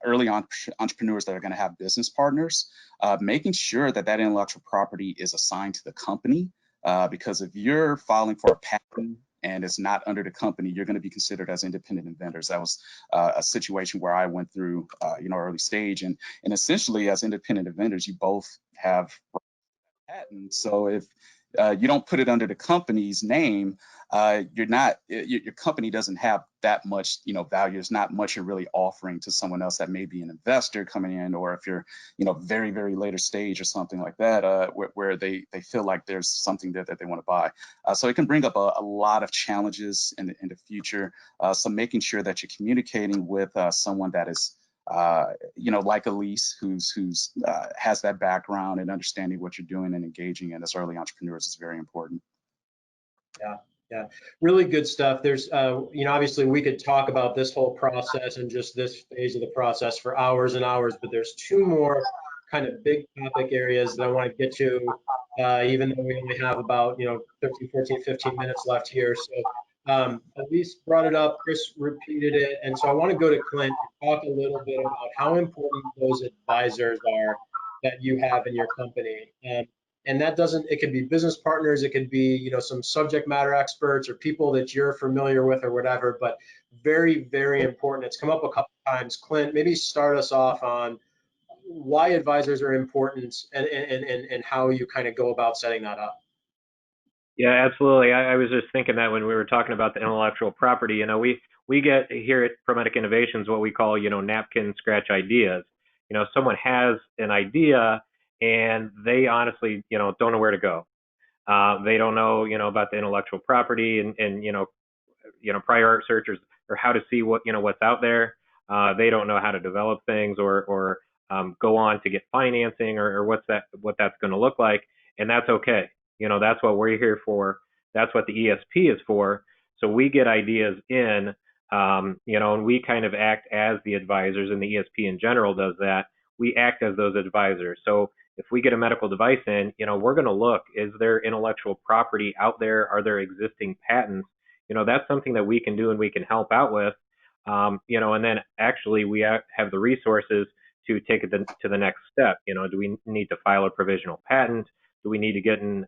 [SPEAKER 4] early entrepreneurs that are going to have business partners, making sure that intellectual property is assigned to the company, because if you're filing for a patent and it's not under the company, you're going to be considered as independent inventors. That was a situation where I went through, early stage, and essentially as independent inventors, you both have patent. So if you don't put it under the company's name, your company doesn't have that much, value. There's not much you're really offering to someone else that may be an investor coming in, or if you're, very, very later stage or something like that, where they feel like there's something that they want to buy. So it can bring up a lot of challenges in the future. So making sure that you're communicating with someone that is like Elise, who's has that background and understanding what you're doing and engaging in as early entrepreneurs is very important.
[SPEAKER 1] Yeah, really good stuff. There's, obviously we could talk about this whole process and just this phase of the process for hours and hours, but there's two more kind of big topic areas that I want to get to, even though we only have about, 13, 14, 15 minutes left here. So Elise brought it up, Chris repeated it, and so I want to go to Clint and talk a little bit about how important those advisors are that you have in your company. And that it could be business partners, it could be, some subject matter experts or people that you're familiar with or whatever, but very, very important. It's come up a couple times. Clint, maybe start us off on why advisors are important and how you kind of go about setting that up.
[SPEAKER 2] Yeah, absolutely. I was just thinking that when we were talking about the intellectual property, we get here at ProMedica Innovations what we call, napkin scratch ideas. Someone has an idea and they honestly, don't know where to go. They don't know, about the intellectual property and prior art searchers or how to see what's out there. They don't know how to develop things or go on to get financing or what that's going to look like, and that's okay. That's what we're here for. That's what the ESP is for. So we get ideas in, and we kind of act as the advisors, and the ESP in general does that. We act as those advisors. So if we get a medical device in, we're going to look, is there intellectual property out there? Are there existing patents? That's something that we can do and we can help out with. And then actually we have the resources to take it to the next step. Do we need to file a provisional patent? Do we need to get an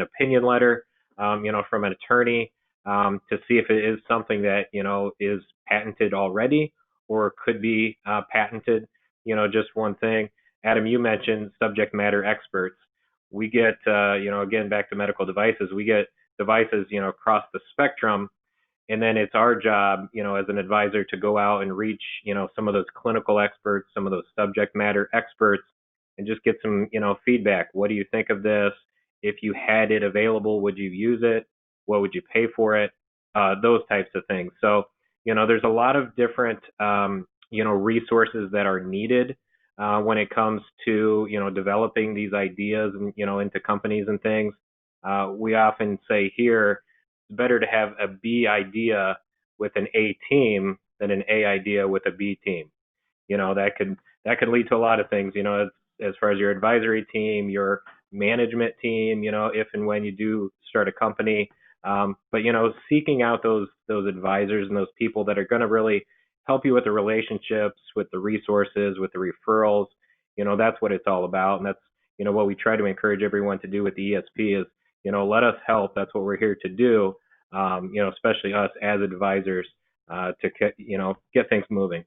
[SPEAKER 2] opinion letter, from an attorney to see if it is something that, is patented already or could be patented? Just one thing, Adam, you mentioned subject matter experts. We get, again, back to medical devices, we get devices, across the spectrum. And then it's our job, as an advisor to go out and reach, some of those clinical experts, some of those subject matter experts, and just get some, feedback. What do you think of this? If you had it available, would you use it? What would you pay for it? Those types of things. So, there's a lot of different, resources that are needed when it comes to, developing these ideas and, into companies and things. We often say here, it's better to have a B idea with an A team than an A idea with a B team. That could lead to a lot of things, as far as your advisory team, your management team, if and when you do start a company. But seeking out those advisors and those people that are going to really help you with the relationships, with the resources, with the referrals, that's what it's all about. And that's, what we try to encourage everyone to do with the ESP is, let us help. That's what we're here to do. Especially us as advisors, to get things moving.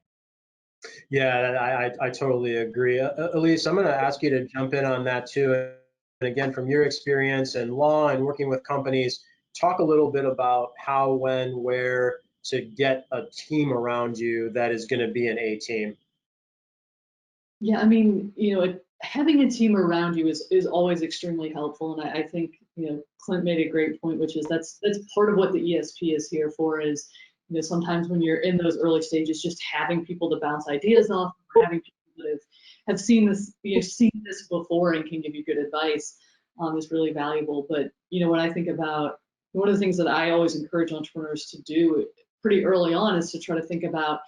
[SPEAKER 1] Yeah, I totally agree. Elise, I'm going to ask you to jump in on that too. And again, from your experience in law and working with companies, talk a little bit about how, when, where to get a team around you that is going to be an A team.
[SPEAKER 3] Yeah, I mean, having a team around you is always extremely helpful. And I think, Clint made a great point, which is that's part of what the ESP is here for is, sometimes when you're in those early stages, just having people to bounce ideas off, or having people that have seen this, seen this before and can give you good advice is really valuable. But, when I think about one of the things that I always encourage entrepreneurs to do pretty early on is to try to think about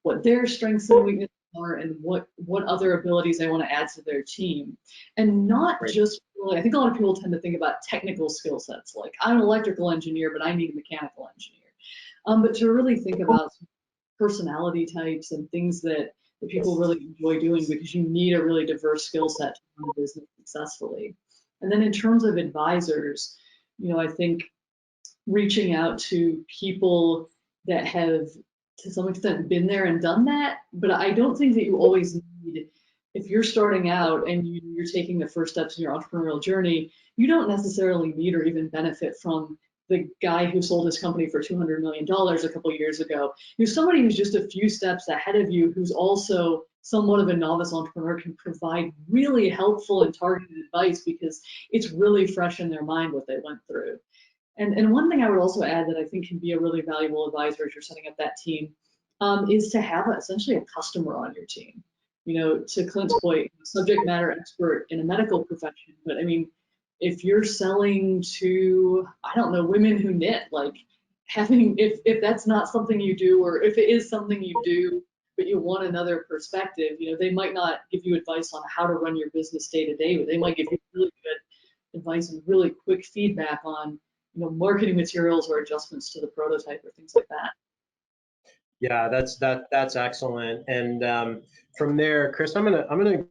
[SPEAKER 3] what their strengths and weaknesses are and what other abilities they want to add to their team. And not just really, I think a lot of people tend to think about technical skill sets, like I'm an electrical engineer, but I need a mechanical engineer. But to really think about personality types and things that people really enjoy doing, because you need a really diverse skill set to run a business successfully. And then in terms of advisors, I think reaching out to people that have to some extent been there and done that, but I don't think that you always need, if you're starting out and you're taking the first steps in your entrepreneurial journey, you don't necessarily need or even benefit from the guy who sold his company for $200 million a couple of years ago. Somebody who's just a few steps ahead of you, who's also somewhat of a novice entrepreneur, can provide really helpful and targeted advice because it's really fresh in their mind what they went through. And one thing I would also add that I think can be a really valuable advisor as you're setting up that team is to have essentially a customer on your team. To Clint's point, subject matter expert in a medical profession, but I mean, if you're selling to, I don't know, women who knit, like having, if that's not something you do, or if it is something you do, but you want another perspective, they might not give you advice on how to run your business day to day, but they might give you really good advice and really quick feedback on, marketing materials or adjustments to the prototype or things like that.
[SPEAKER 1] Yeah, that's excellent. And from there, Chris, I'm gonna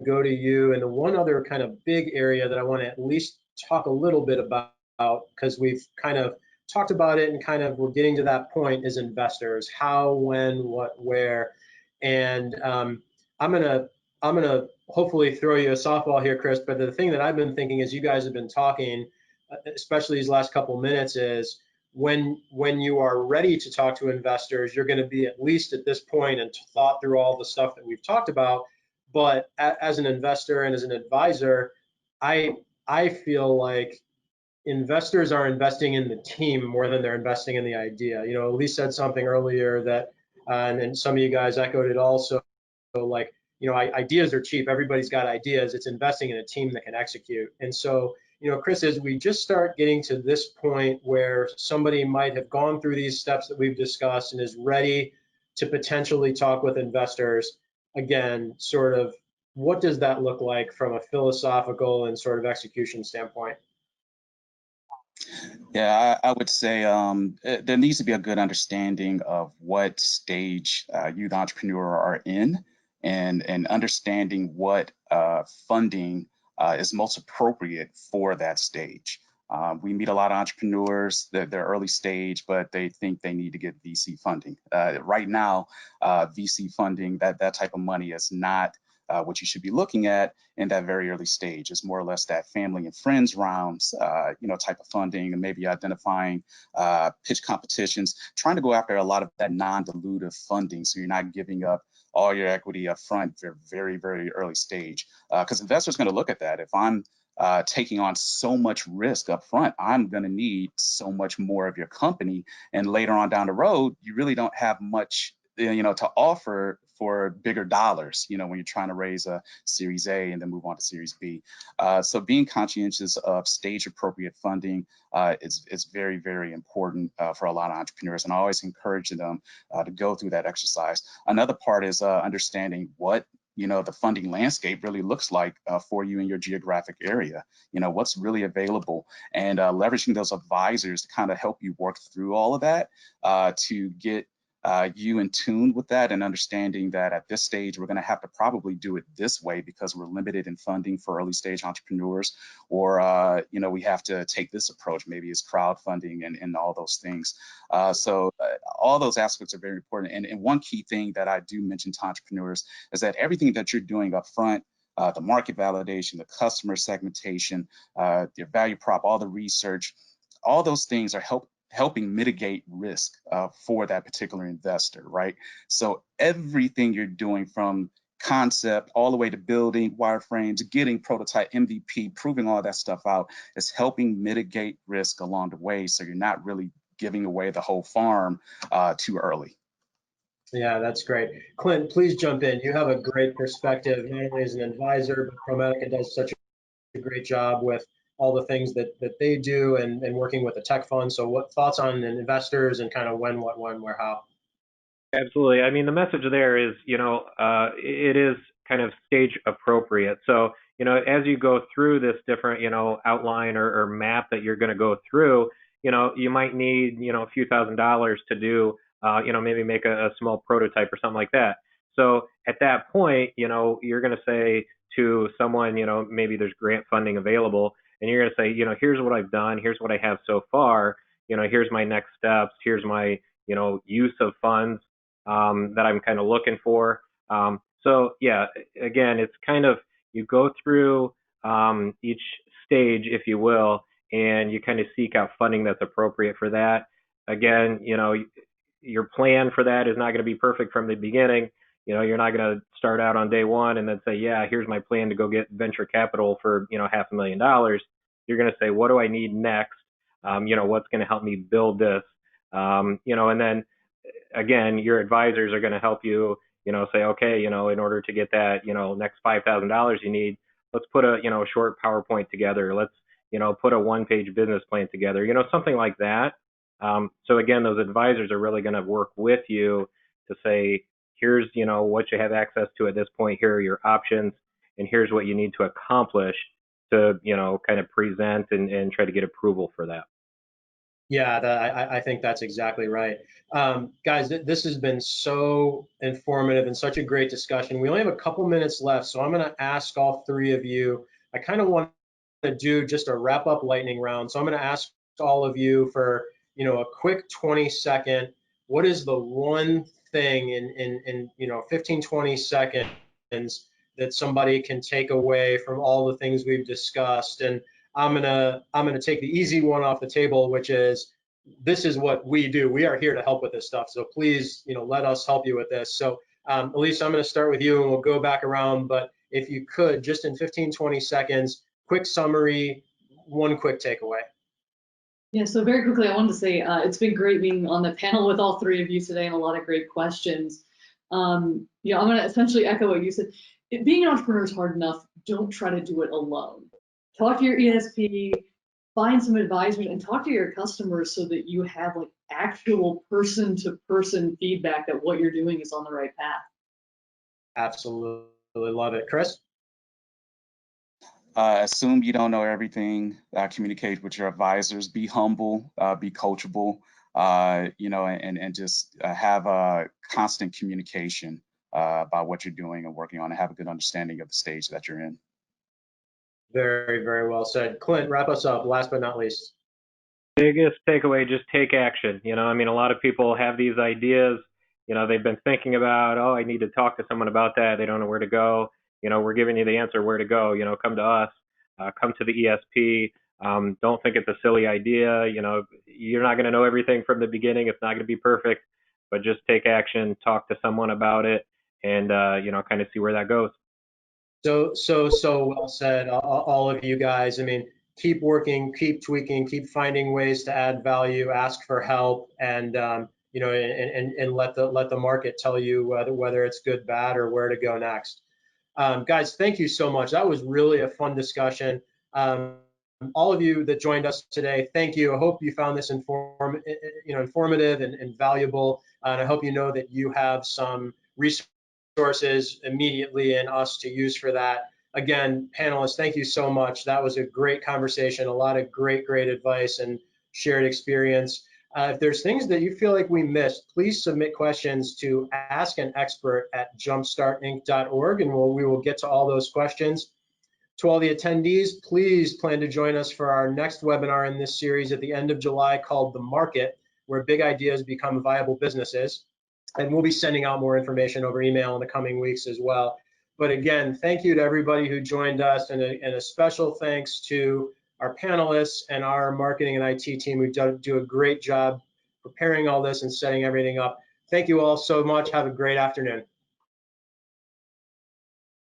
[SPEAKER 1] go to you. And the one other kind of big area that I want to at least talk a little bit about, because we've kind of talked about it and kind of we're getting to that point, is investors. How, when, what, where. And I'm gonna hopefully throw you a softball here, Chris. But the thing that I've been thinking as you guys have been talking, especially these last couple minutes, is when you are ready to talk to investors, you're going to be at least at this point and thought through all the stuff that we've talked about. But as an investor and as an advisor, I feel like investors are investing in the team more than they're investing in the idea. Elise said something earlier that, and some of you guys echoed it also, like, ideas are cheap. Everybody's got ideas. It's investing in a team that can execute. And so Chris, as we just start getting to this point where somebody might have gone through these steps that we've discussed and is ready to potentially talk with investors, again, sort of what does that look like from a philosophical and sort of execution standpoint?
[SPEAKER 4] Yeah, I would say there needs to be a good understanding of what stage youth entrepreneur are in, and understanding what funding is most appropriate for that stage. We meet a lot of entrepreneurs that they're early stage, but they think they need to get VC funding. Right now, VC funding, that type of money is not what you should be looking at in that very early stage. It's more or less that family and friends rounds, type of funding, and maybe identifying pitch competitions, trying to go after a lot of that non-dilutive funding, so you're not giving up all your equity up front for very, very early stage. Because investors are going to look at that. If I'm taking on so much risk up front, I'm going to need so much more of your company, and later on down the road, you really don't have much to offer for bigger dollars, when you're trying to raise a Series A and then move on to Series B. So being conscientious of stage appropriate funding is very, very important for a lot of entrepreneurs, and I always encourage them to go through that exercise. Another part is understanding what the funding landscape really looks like for you in your geographic area. What's really available, and leveraging those advisors to kind of help you work through all of that to get you in tune with that, and understanding that at this stage we're going to have to probably do it this way because we're limited in funding for early stage entrepreneurs, or we have to take this approach, maybe it's crowdfunding and all those things. So all those aspects are very important, and one key thing that I do mention to entrepreneurs is that everything that you're doing up front, the market validation, the customer segmentation, your value prop, all the research, all those things are helping mitigate risk for that particular investor, right? So everything you're doing from concept all the way to building wireframes, getting prototype MVP, proving all that stuff out, is helping mitigate risk along the way, so you're not really giving away the whole farm too early.
[SPEAKER 1] Yeah, that's great. Clint, please jump in. You have a great perspective, not only as an advisor, but ProMedica does such a great job with all the things that they do, and working with the tech fund. So what thoughts on investors and kind of when, what, when, where, how?
[SPEAKER 2] Absolutely. I mean, the message there is, it is kind of stage appropriate. So, as you go through this different, outline or map that you're going to go through, you might need, a few $1,000s to do, maybe make a small prototype or something like that. So at that point, you're going to say to someone, maybe there's grant funding available, and you're going to say, here's what I've done, here's what I have so far, here's my next steps, here's my, use of funds that I'm kind of looking for. So yeah, again, it's kind of, you go through each stage, if you will, and you kind of seek out funding that's appropriate for that. Again, your plan for that is not going to be perfect from the beginning. You're not going to start out on day one and then say, yeah, here's my plan to go get venture capital for, $500,000. You're going to say, what do I need next? What's going to help me build this? And then again, your advisors are going to help you, say, okay, in order to get that, next $5,000 you need, let's put a, short PowerPoint together. Let's, put a one-page business plan together, something like that. So again, those advisors are really going to work with you to say, here's, what you have access to at this point, here are your options, and here's what you need to accomplish to, kind of present and try to get approval for that.
[SPEAKER 1] Yeah, I think that's exactly right. Guys, this has been so informative and such a great discussion. We only have a couple minutes left, so I'm going to ask all three of you. I kind of want to do just a wrap up lightning round. So I'm going to ask all of you for, a quick 20-second, what is the one thing in 15, 20 seconds that somebody can take away from all the things we've discussed? And I'm gonna take the easy one off the table, which is, this is what we do. We are here to help with this stuff. So please, let us help you with this. So Elise, I'm gonna start with you and we'll go back around, but if you could, just in 15, 20 seconds, quick summary, one quick takeaway.
[SPEAKER 3] Yeah, so very quickly, I wanted to say it's been great being on the panel with all three of you today, and a lot of great questions. I'm gonna essentially echo what you said. Being an entrepreneur is hard enough. Don't try to do it alone. talk to your ESP, find some advisement, and talk to your customers so that you have like actual person-to-person feedback that what you're doing is on the right path.
[SPEAKER 1] Absolutely love it. Chris?
[SPEAKER 4] Assume you don't know everything. Communicate with your advisors. Be humble. Be coachable. And just have a constant communication about what you're doing and working on, and have a good understanding of the stage that you're in.
[SPEAKER 1] Very, very well said. Clint, wrap us up. Last but not least.
[SPEAKER 2] Biggest takeaway, just take action. I mean, a lot of people have these ideas, they've been thinking about, oh, I need to talk to someone about that. They don't know where to go. We're giving you the answer where to go. Come to us, come to the ESP. Don't think it's a silly idea. You're not going to know everything from the beginning. It's not going to be perfect, but just take action, talk to someone about it, and, kind of see where that goes.
[SPEAKER 1] So well said, all of you guys. I mean, keep working, keep tweaking, keep finding ways to add value, ask for help, and and let the market tell you whether it's good, bad, or where to go next. Guys, thank you so much. That was really a fun discussion. All of you that joined us today, thank you. I hope you found this informative and valuable. And I hope you know that you have some resources immediately in us to use for that. Again, panelists, thank you so much. That was a great conversation, a lot of great advice and shared experience. If there's things that you feel like we missed, please submit questions to askanexpert@jumpstartinc.org, and we will get to all those questions. To all the attendees, please plan to join us for our next webinar in this series at the end of July called The Market, where big ideas become viable businesses. And we'll be sending out more information over email in the coming weeks as well. But again, thank you to everybody who joined us, and a special thanks to our panelists and our marketing and IT team who do a great job preparing all this and setting everything up. Thank you all so much. Have a great afternoon.